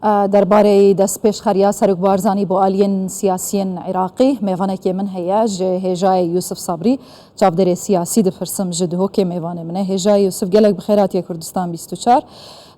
درباره دست پێشخەریا سەرۆکبارزانی بۆ ئالیەن سیاسیین عێراقی میوانێکی من هەیە ji هێژای یوسف سابری چاودێرێ سیاسی دپرسم ji دهۆکێ میوانێ منە هێژای یوسف gelek bi xêratiya Kurdistan 24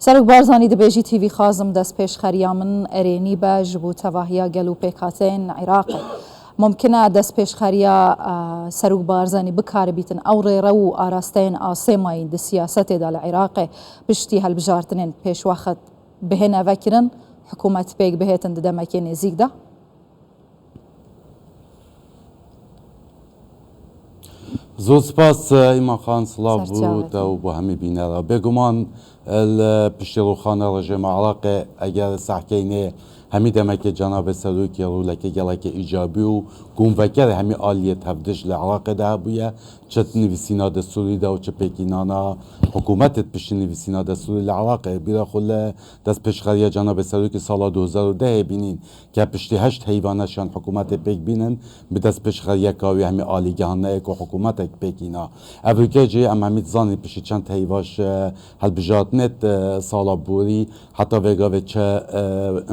سەرۆکبارزانی dibêjî TV xwazim dest pêşxeriya min erênî be ji bo tevahiya gel û pêkhateyên Iraqê ممکنه دست پێشخەریya سەرۆکبارزانی بکاربیتن ئەو ڕێرە و ئاراستەیەن ئاسێمایی د سیاسەتێدا لە عێراقê پشتی هەڵبژارتنên پێشوەخت بهێنە vekirин حکوومەت پێک بهێتن di demekê nêzik de زۆر سپاس ئیمان خان سڵاو بوو و بۆ هەمی بینەرە بێگومان پشتی ڕووخانە ڕژێمە عێراقê ئەگەر سەحکەینێ هەمی دەمەکە جەنابێ سەرۆکی ڕوولەکە گەڵێکی ئیجابی و گونڤەکەر هەمی ئالیە تەفتیش لە عێراقێدا هەبوویە چ نویسینا دەستووریدا و چ پێکینانە حکوومەتت پشتی نویسینا دەستووری لە عێراقê بیرەخۆ لە دەست پێشخەریە جەنابێ سەرۆکی ساڵا 2010 بینین کە پشتی هەشت هەیوانەشیان حکوومەتێ پێک بینن بە دەست پێشخەریەکاوی هەمی ئالیگەهانەیەک و حکوومەتێک پێکینا ئەڤریکەجێ ئەم هەمیت زانی پشتی چەند هەیواش هەڵبژارتنێت ساڵا بووری حتا vêgavê çe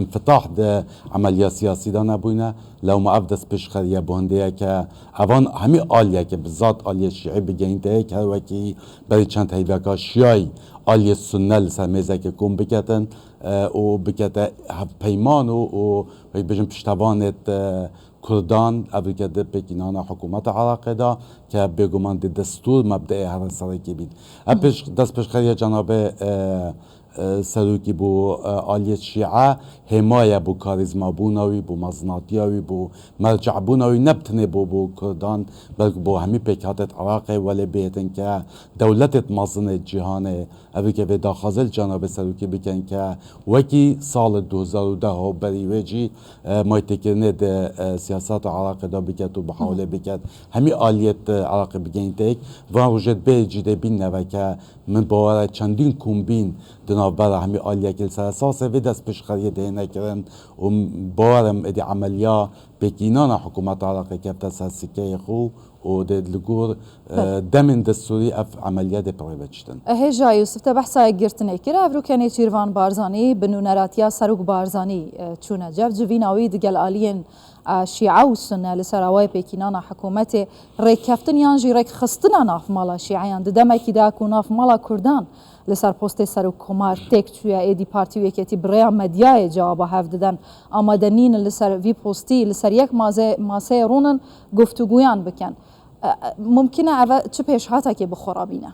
infitah de emeliya siyasî da nebûne lewma ev dest pêşxeriya bondeyeke evan hemî aliyeke bi zat aliye şîî bigehînteyek her wekî berî çend heyveka şiyayî aliye sunne li ser mêzekê kom biketin û bikete hevpeyman û bijin piştevanêt Kurdan evrike di pêkînana hikûmeta Iraqê da ke bêguman di destûr mebdeê her serekê bîn dest pêşxeriya cenabê سەرۆکی بۆ ئالیەت شیعە هێمایە بۆ کاریزمابوونەوەی بۆ مەزناتیاوی بۆ مەرجەعبوونەوەی نەبتنێ بۆ کوردان بەڵکو بۆ هەمی پێکهاتێت عێراقê وەلێ بێتن کە دەولەتێت مەزنێت جیهانê ئەوێکە بێ داخەزل جەنابێ سەرۆکی بکەن کە وەکی ساڵی 2010 بەری وێجی مایتێکردنێ سیاسەتا عێراقێدا بکات و بەحاولێ بکات هەمی ئالیەت عێراقی بگەینتێک وان ڕۆژێت بێجی دەبینەوە کە من باوەرە چەندین کومبین دنابەرە هەمی ئالیەکی لەسەر ئەساسێ vê dest pêşxeriye dênekirin û bawerim êdî emeliya pêkînana hikûmeta Iraqê kefte ser sîkeyê xwe û dê li gor demên destûrî ev emeliyê dê pirê veçtin. هێژا یوسف te behsayek girtinê kir Evrûkenê Çîrvan Barzanî bi nûneratiya Serok Barzanî çûne cev civîna wî digel aliyên şî'a û sunne li ser awayê pêkînana hikûmetê rêkeftin yan jî rêkxistina navmala şî'eyan di demekî de ku navmala Kurdan li ser postê serokkomar têk çûye êdî partî û yeketî birêya medyayê cewaba hev didin amade nînin li ser vî postî li ser yek maseyê rûnin guftûgûyan bikin mumkin e ev çi pêşhatekê bixorabîne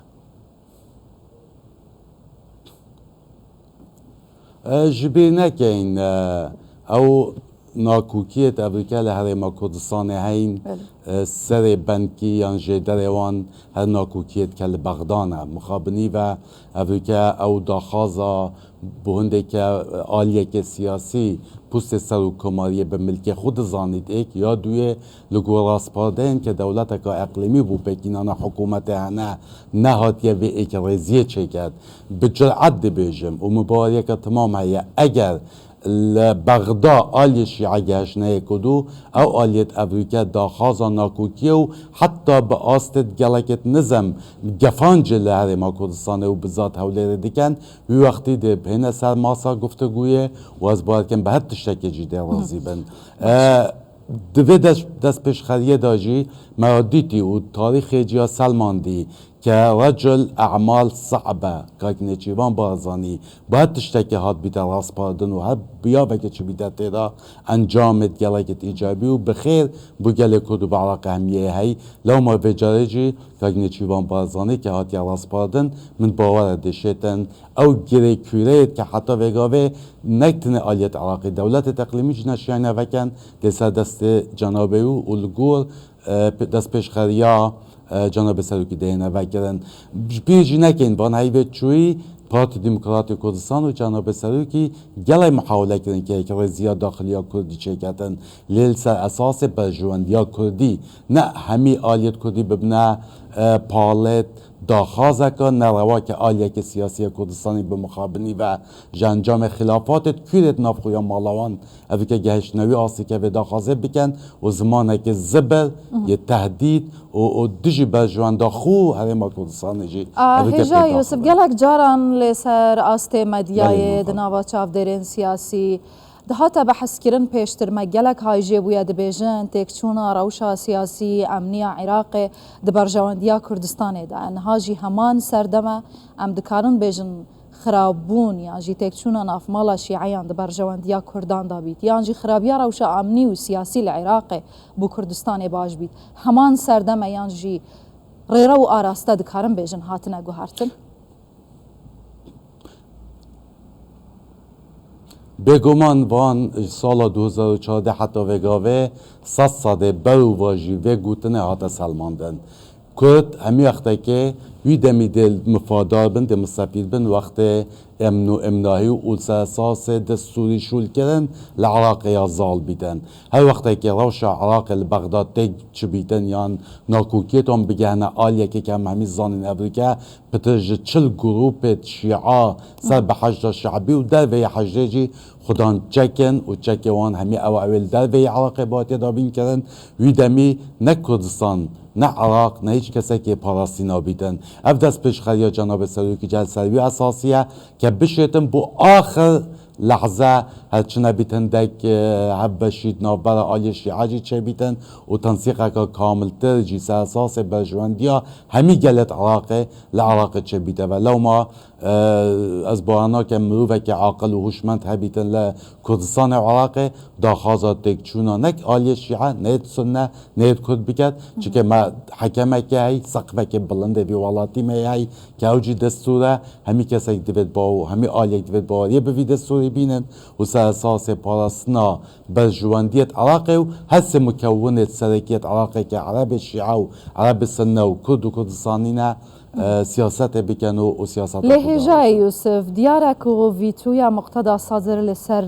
ji bê nekein ew nakûkiyet Evrîka li Herêma Kurdistanê heyn serê benkî yan jêderê wan her nakûkiyet ke li Bexdan e mixabinî ve Evrîka ew daxwaza bi hindeke aliyeke siyasî pûstê serokkomariyê bi milkê xwe dizanît êk ya duyê li gor rastpardeyên ke dewleteka eqlîmî bû pêkînana hikûmetê hene nehatiye vê êkirêziyê çêket bi ciret dibêjim û mibariyeke timam heye eger li Bexda aliyê şî'a gehişneyê kurdû ew aliyet Evrîka daxwaza nakûkiye û heta bi astê gelekê nizem gefancê li Herêma Kurdistanê û bi zat hewlêrê dikin wî wextî dê bihêne ser masa guftugûyê û ez bawerim bi her tiştekê jî dê razî bin divê dest pêşxeriyê da jî me dîtî û tarîxê ciya Selman dî ke recil emal sabe kakî Nêçîrvan Barzanî bi her tiştekê hat bîte rastpardin û her biyaveke çi bîte têda encamê gelekê îcabî û bi xêr bu gelê Kurd û bi Iraqê hemiyê hey lewma vê carê jî kakî Nêçîrvan Barzanî ke hatiye rastpardin min bawer e dişêtin ew girêkûreyê ke heta vêgavê neketine aliyet Iraqî dewletê eqlîmî jî neşiyane vekin lê ser destê cenabê û li gor dest pêşxeriya cenabê serokî dêne vekirin pê jî nekin van heyvê çûyî Partî Demokratîk Kurdistan û cenabê serokî gelek mihawile kirin ki rêziya daxiliya Kurdî çêketin lê li ser esasê berjiwendiya Kurdî ne hemî aliyet Kurdî bibine پالت داخازه که نروا که آلیک سیاسی کردستانی به مخابنی و جنجام خلافات کورت نافخویا مالوان اوی که گهش نوی آسی که به داخازه بکن و زمانه که زبر یه تهدید و دجی برجوان داخو هرما کردستان جی هجا یوسف گلک جاران لسر آست مدیای دناوا چاف دیرین سیاسی دهاتا بحث کرن پیشتر ما گلک های جیبویا دبیجن تکچونا روشا سیاسی امنیا عراق دبرجواندیا کردستانه دا انها جی همان سردمه ام دکارن بیجن خرابون یا جی تکچونا ناف مالا شیعیان دبرجواندیا کردان دا بید یا جی خرابیا روشا امنی و سیاسی لعراق بو کردستانه باش بید همان سردمه یا جی غیره و آراسته دکارن بیجن هاتنه گوهارتن بگمان وان سال 2014 حتی وگاوه 100 ساده برو واجی و گوتنه هاتا سلماندن کرد همی وقتی که وی دمی دل مفادار بند مستفید بند وقت امن و امناهی و اولس اساس دستوری شول کردن لعراق یا زال بیدن هر وقتی که روش عراق لبغداد تگ چه بیدن یان ناکوکیت هم بگهنه آلیه که کم همی زانین ابریکه پترج چل گروپ شیعه سر به حجر شعبی و در وی حجره جی خودان چکن و چکوان همی او اول در وی عراق باید دابین کردن وی دمی نه کردستان نه عراق نه هیچ کسی که پاراستی نابیدن اف دست پیشخریا جناب سروکی جلسروی اساسیه که بشیتن بو آخر لحظه هرچنه بیتن دک هب بشید نابر آلی شیعه جی چه بیتن و تنسیقه که کاملتر جیسه اساس برجواندیا همی گلت عراقه لعراق چه بیته و لو ما از بانا که مروفه که عاقل و هوشمند هبیتن لکردستان عراقه داخازات دک چونا نک آلی شیعه نیت سنه نیت کرد بکد چه ما حکمه که هی سقفه که بلنده بی والاتی می هی که اوجی دستوره همی کسی دوید باو همی آلی دوید باو یه بوی دستوری بینن و سر اساس پاراستنا برجواندیت عراقه و هست مکونت سرکیت عراقه که عرب شیعه و عرب سنه و کرد و کردستانینه سیاست بکن و سیاست لهجه یوسف دیارک و ویتویا مقتدا صادر لسر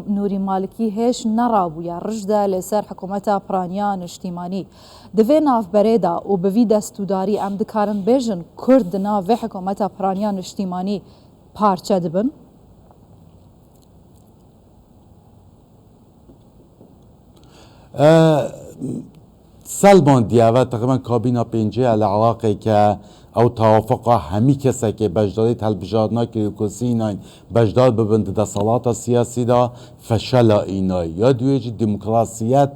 نوری مالکی هش نرابویا رجده لسر حکومت پرانیان اجتماعی دوی ناف بریدا و بوی دستوداری ام دکارن بیجن کرد ناف حکومت پرانیان اجتماعی پارچه دبن؟ سلمان دیوه تقریبا کابینا پینجه العراقی که او توافق همی کسی که بجداری تلبیجارنا که کسی اینای بجدار ببند دا صلات سیاسی دا فشل اینای یا دویجی دموکراسیت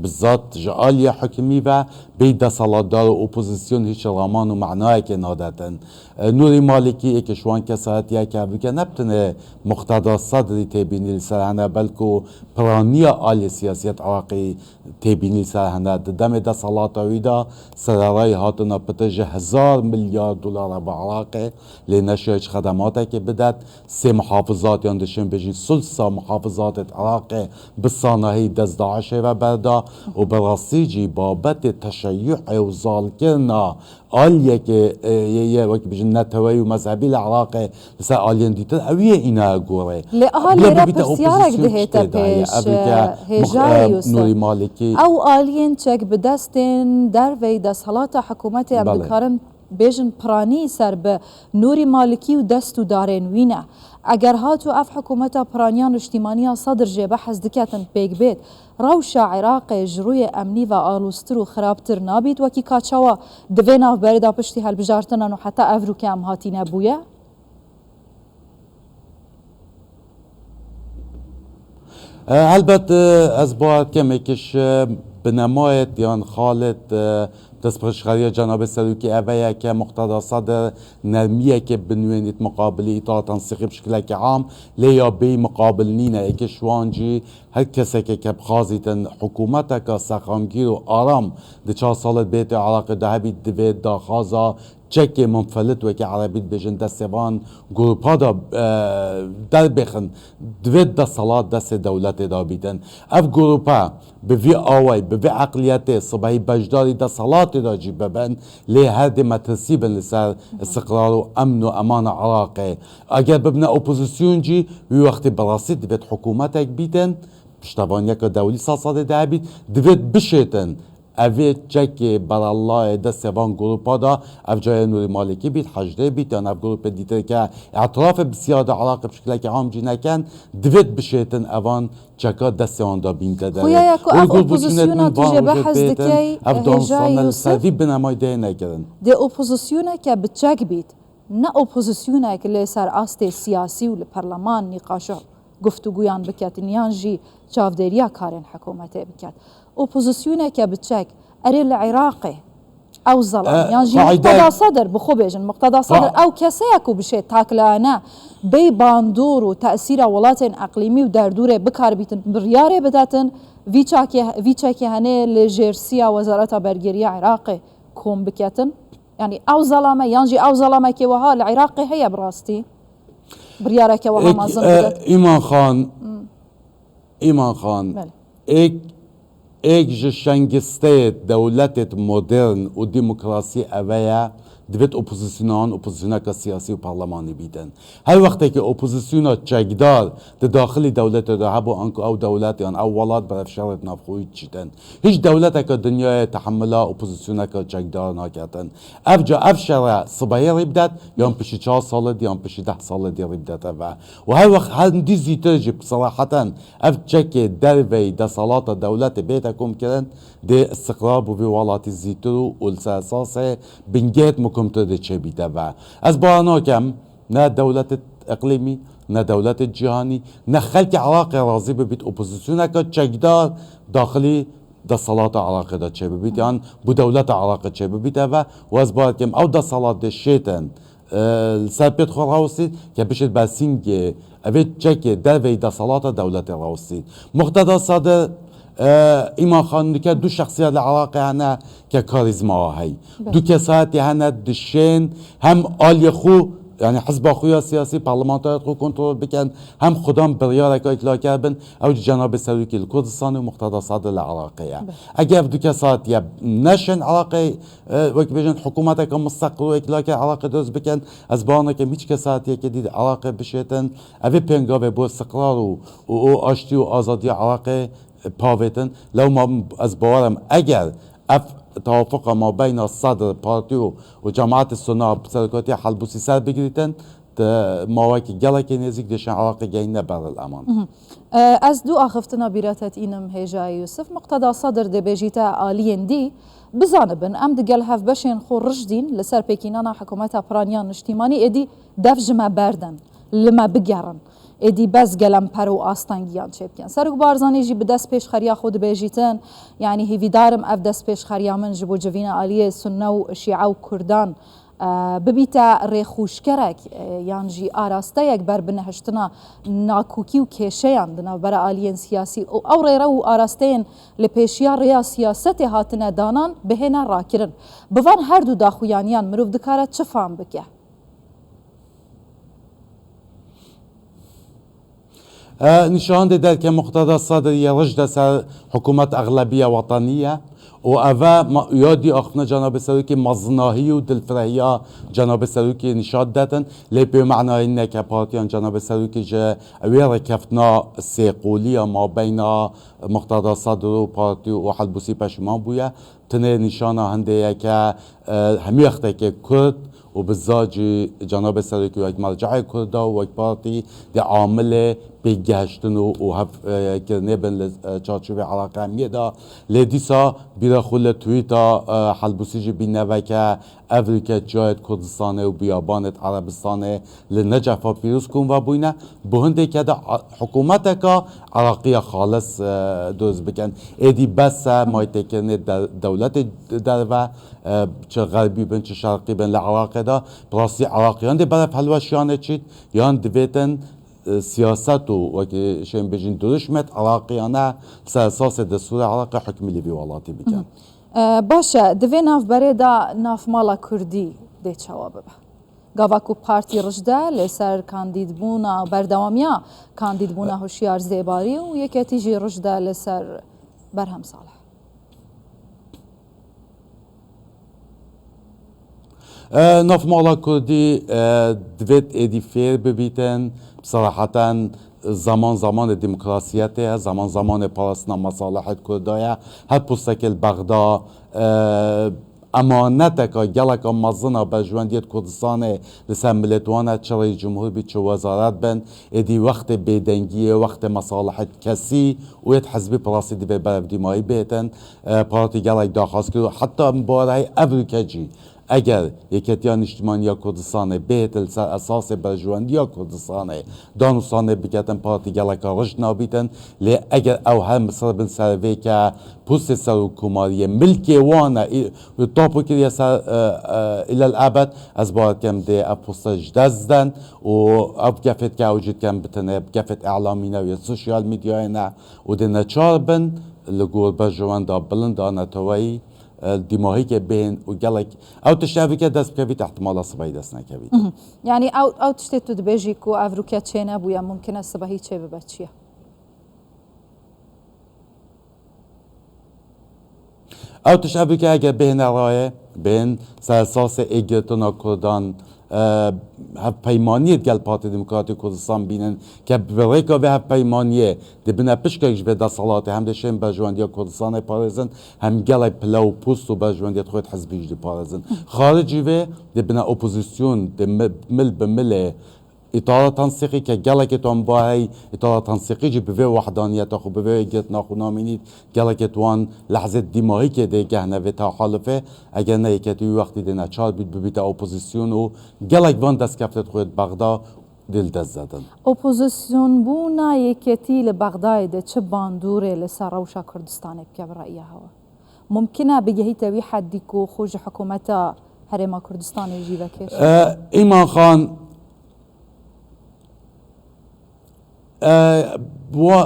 بذات جعالی حکمی و بید صلات دار و اپوزیسیون هیچ رامان و معنای که نادتن نوری مالکی ایک شوان کسایتیه که بگه نبتنه مقتدا صدری تیبینی لسرهنه بلکو پرانی آلی سیاسیت عراقی تیبینی لسرهنه دم دا صلات ویدا سرارای هاتنا پتج 1000 میلیارد دلار با عراقه لنشایش خدماته که بدد 3 محافظات یاندشن بجین سلسا محافظات عراقه بسانهی دست داعشه و بردا و براستی جی بابت تشیع و ظالکرنا آلیه که یه وقت بجن نتوی و مذهبی العراق لسا آلیان دیتر اویه اینا گوره لأهالی را پرسیارک دهیتا پیش هجای یوسف او آلیان چک بدستین در وی دست حالات حکومت امدکارن بیجن پرانی سر به نوری مالکی و دستو دارین وینه اگر هاتو اف حکومت پرانیان اجتماعی صدر جبه حز دکتن پیگ بید روش عراق جروی امنی و آلوستر و خرابتر نابید وکی کاچاوا دوی ناف بردا پشتی هل بجارتنن و حتی افرو که ام هاتی نبویه؟ البته از باید که میکش بنمایت یان خالد دست پرشخری جناب سروکی اوه که مقتدا صدر نرمیه که بنوینیت مقابلی اطاعت تنسیقی بشکل که عام لیا بی مقابل نینه ایک شوانجی هر کسی که بخوازیتن حکومت که سخانگیر و آرام ده 4 سالت بیت عراق ده بید دوید دا خوازا چک منفلت و که عربیت بجن دستوان گروپا دا در بخن دوید دا صلات دست دولت دا بیدن اف گروپا به وی آوی به وی عقلیت صبحی بجداری دا صلات دا جی ببن لی هر دی مترسی بن لسر استقرار و امن و امان عراقه اگر ببنه اپوزیسیون جی وی وقتی براسی دوید حکومت اک بیدن پشتوان یک دولی ساساده ده بید دوید بشیتن اوی چک بر الله ده سوان گروپا دا اف جای نوری مالکی بید حجده بید یا اف گروپ دیتر که اعتراف بسیار ده علاقه بشکل که عام جی نکن دوید بشیتن اوان چکا دست آن دا بین که داره خویا یکو اف اپوزیسیونا تیجه بحث دکی هجای یوسف سردی بنمای ده نگرن ده اپوزیسیونا که بچک بید نه اپوزیسیونا که لسر آست سیاسی و لپرلمان نقاشه گفتگویان بکت نیان جی چافدریا کارن حکومته بکت اپوزیسیونه که بچک اری العراقی او ظلم یان جی مقتدا صدر بخو بیجن مقتدا صدر او کسی اکو بشه تاکلانه بی باندور و تأثیر ولات اقلیمی و دردور بکار بیتن بریاره بداتن ویچا که هنه لجرسیا وزارت برگریه عراقی کوم بکتن يعني او ظلمه یان جی او ظلمه که وها العراقی هیا براستی بریاره که وها مازن بدات ایمان خان ایک جشنگسته دولت مدرن و دموکراسی اویا دوید اپوزیسیونا که سیاسی و پارلمانی بیدن هر وقتی که اپوزیسیونا چکدار ده داخلی دولت ده هبو انکو او دولت یان او ولاد برف شرط نفخویی چیدن هیچ دولت که دنیای تحمله اپوزیسیونا که چکدار ناکتن اف شرع صبحی ریبدت یان پشی 4 سال دی یان پشی 10 سال دی ریبدت و هر وقت هر دی زیتر جی بصراحتا اف چک دروی ده صالات دولت بیتا کم کرن ده استقرار بوی والاتی زیتر و الساساس بنگیت مکمتر ده چه بیده و از بانا کم نه دولت اقلیمی نه دولت جهانی نه خلق عراق راضی ببید اپوزیسیون که چکدار داخلی ده صلات عراق ده چه ببید یعنی بو دولت عراق چه ببید و از بانا کم او ده صلات ده شیطن سرپیت خور راوستید که بشید بسینگ اوید چک دروی ده صلات دولت راوستید مقتدا صدر ایمان خان که دو شخصیت العراقی هنه که کاریزما هی دو کساتی هنه دشین هم آلی خو یعنی حزب خویا سیاسی پارلمانتار خو کنترل بکن هم خودم بریاره که اطلاع کردن او جناب سروکی الکردستان و مقتدا صدر العراقیه اگر دو کساتی نشن عراقی وقتی بجن حکومت که مستقل و اطلاع که عراقی درست بکن از بانه که هیچ کساتی که دید عراقی بشیتن اوی پنگاوه با استقرار و آشتی و آزادی عراقی پاویتن لو ما از باورم اگر توافق ما بین صدر پارتی و جماعت سنا سرکاتی حلبوسی سر بگیریتن ما وکی گله که نزدیک دشن عراق گینه بر الامان از دو آخفتنا بیراتت اینم هجای یوسف مقتدا صدر ده بجیتا آلین دی بزانبن ام دگل هف بشین خور رشدین لسر پیکینانا حکومت پرانیان اجتماعی ادی دفجما بردن لما بگرن ادی بس گلم پرو آستانگیان چه بکن سرک بارزانی جی به دست پیش خریا خود بیجیتن یعنی هیوی دارم اف دست پیش خریا من جبو جوین آلیه سنه و شیعه و کردان ببیتا ریخوشکرک یعنی جی آراسته یک بر بنهشتنا ناکوکی و کشه یاندنا برای آلیین سیاسی او ریره و آراستین لپیشیا ریا سیاست هاتنه دانان بهینا راکرن بوان هر دو داخویانیان مروف دکاره چه فهم بکه نشان ده که مقتدا صدر یرجد سر حکومت اغلبیه وطنیه و اوه یادی آخفنا جناب سروکی مزناهی و دلفرهی جناب سروکی نشان دادن لی به معنای اینه که پارتیان جناب سروکی جه اوی رکفتنا سیقولی ما بین مقتدا صدر و پارتی و حلبوسی پشمان بویه تنه نشان هنده که همی وقته که کرد و بالذات جناب سروکی و یک مرجع کرده و یک پارتی ده عامل بگشتن و هف کرنه بین چارچوب عراق همیه دا لیدیسا بیره خول تویتا حلبوسی جی بینه و که افریقا جایت کردستانه و بیابانت عربستانه لنجفا پیروز کن و بوینه بهنده که دا حکومت که عراقی خالص دوز بکن ایدی بس مایته کرنه دولت در و چه غربی بین چه شرقی بین لعراق دا براستی عراقیان دی برای پلوشیانه چید یان دویتن سیاست و که شیم بجین درشمت عراقیانه سرساس دستور عراق حکم لیبی والاتی بکن باشه دوی ناف بره دا ناف مالا کردی ده جواب به گاواکو پارتی رجده لسر کاندید بونا بردوامیا کاندید بونا هوشیار زیباری و یکی تیجی رجده لسر برهم صالح ناف مالا کردی دوید ایدی فیر ببیتن بصراحة زمان دموکراسیته، زمان پارستنا مصالح کردایه، هر پستکل بغدا امانته که گلک مزنا به جواندیت کردستان لسان ملتوانه چه رئیس جمهور بید چه وزارت بن ادی وقت بیدنگیه وقت مصالح کسی و ید حزبی پراسی دی به بردیمایی بیتن پارتی گلک داخواست کرد حتی مبارای افریکجی اگر یکتیان اجتماعی کردستان بیت سر اساس برجواندی کردستان دانستان بکتن پارتی گلک رشد نابیتن لی اگر او هم مصر بن سروی که پوست سر کماری ملکی وانا طاپو کریه سر الى الابد از باید کم ده اف پوست جدزدن و اف گفت که اوجد کم بتنه گفت اعلامی نوی سوشیال میدیای نه و ده نچار بن لگور برجوان دا بلند آنتوایی دماغی که بین و گلک او تشابه که دست بکوید احتمال صبایی دست نکوید یعنی او تشتی تو دبیجی که افروکه چه نبویا ممکنه صبحی چه ببچیه او تشابه که اگر بین رایه بین سرساس ایگرتون کردان هف پیمانیت گل پارتی دموکراتی کردستان بینن که برای به هف پیمانیه ده بنا پشکش به دستالات هم دشیم برجواندی کردستان پارزن هم گل پلو پوست و برجواندی خود حزبیش دی پارزن خارجی و ده بنا اپوزیسیون ده مل بمل اطار تنسیقی که گلک توان باهی اطار تنسیقی جی به وحدانیت خو به گت ناخو نامینید گلک توان لحظه دماغی که ده گهنه و تحالفه اگر نه یکتی وقتی ده نچار بید ببیت اپوزیسیون و گلک وان دست کفتت خود بغدا دل دست زدن اپوزیسیون بونا یکتی لبغدای ده چه باندوره لسر روشا کردستان بکه برأیه هوا ممکنه بگهی توی حدی که خوش حکومت هرما کردستان جی وکش ایمان خان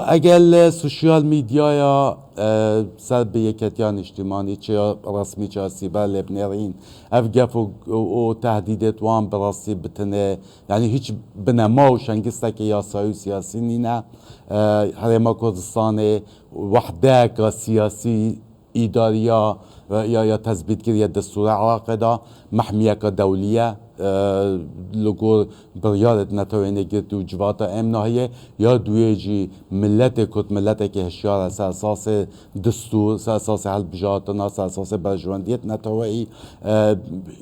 اگر سوشیال میدیا یا سر به یکتیان اجتماعی چه رسمی چه سیبر لبنرین اف گف و تهدیدت وان براستی بتنه یعنی هیچ بنما و شنگسته که یاسایی سیاسی نینه هرما کردستان وحده که سیاسی ایداریا یا تثبیت کردن دستور عراق دا محمیه که دولیه لگور بریارت نتوینه گرد و جواتا امناهیه یا دویجی ملت کت ملت که هشیار اساس دستور اساس حل بجاتنا اساس برجواندیت نتوینه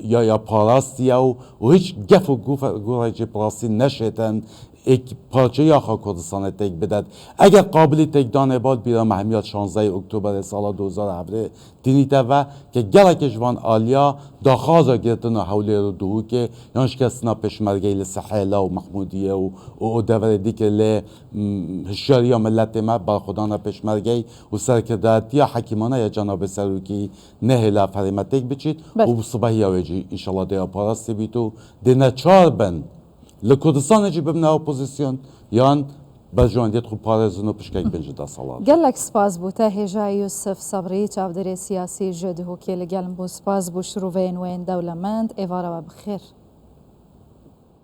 یا پاراستی و هیچ گف و گوره جی پراستی نشتن یک پارچه یا خواهد کردستان تک بدد اگر قابلی تک دانه باد بیرا محمیات 16 اکتبر سال 2017 دینیده و که گلک جوان آلیا داخازا گرتنا حولی رو دوهو که یانش کسنا پشمرگی لسحیلا و محمودیه و دوره دیگه لی هشیاری ملت ما بر خدانا پشمرگی و سرکرداتی حکیمانه یا جناب سروکی نهلا فریمتک بچید و صبحی آویجی انشالله دیا پارستی بیتو دینا چار بند لکردستان جی ببنه اپوزیسیون یان برجواندیت خوب پارزون و پشکک بنج دا سالات گلک سپاس بو تا هجا یوسف صبری چاودر سیاسی جده که لگلم بو سپاس بو شروعین وین دولمند ایوارا و بخیر